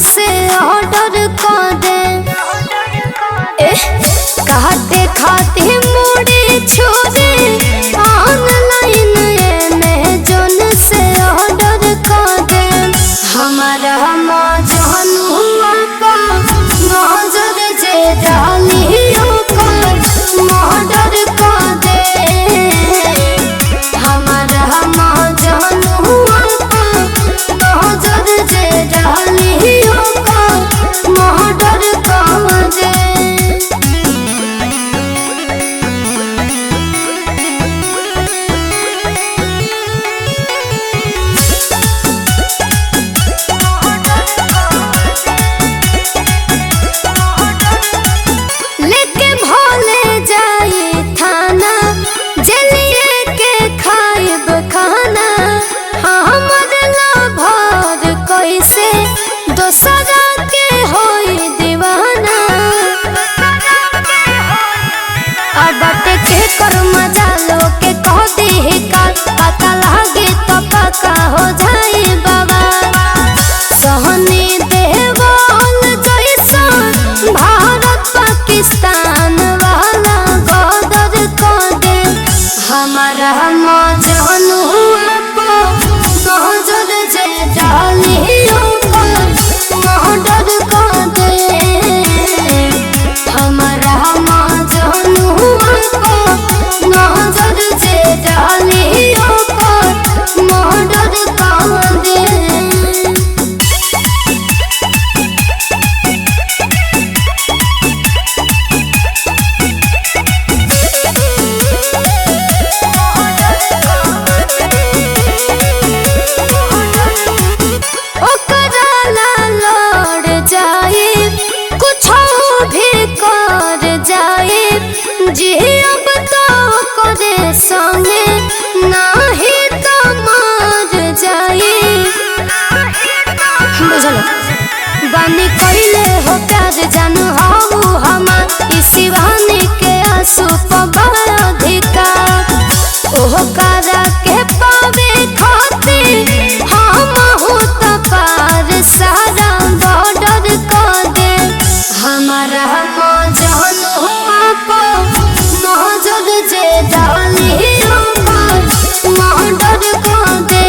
से ऑर्डर कर दे। कहते खाते मुड़ी छुरी ऑनलाइन अमेज़न से ऑर्डर कर दे। हमारा मजनुआ का नजर जे डालियो कर मर्डर कर दे। हमारा मजनुआ का नजर जे डालियो कर मर्डर कर दे। दोसरा के होई दीवाना अब बाटे के कर मजा लो के कह दी का पता लागे तो पक्का हो जाई बाबा। सहनी देवल जैसा भारत पाकिस्तान वाला गदर कर दे। हमारा मजनुआ को नजर जे डालियो मर्डर कर दे। हमारा मजनुआ को नजर जे डालियो मर्डर कर दे। जी अब तो करे संगे नाही तो मर जाए। बुझल बानी कइले हो प्यार जानू हाउ हमार शिवानी के आंसू पर अधिकार ओह करा के पावे खातिर हम हो तो पार सारा बॉर्डर कर दे। हमारा मजनुआ को नजर जे डालियो मर्डर कर दे।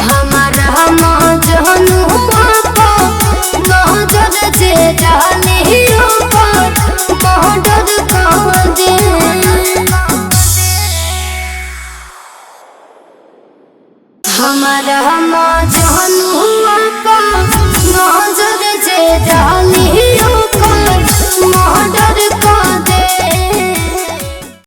हमारा मजनुआ को नजर जे डालियो मर्डर कर दे। हमारा मजनुआ को नजर जे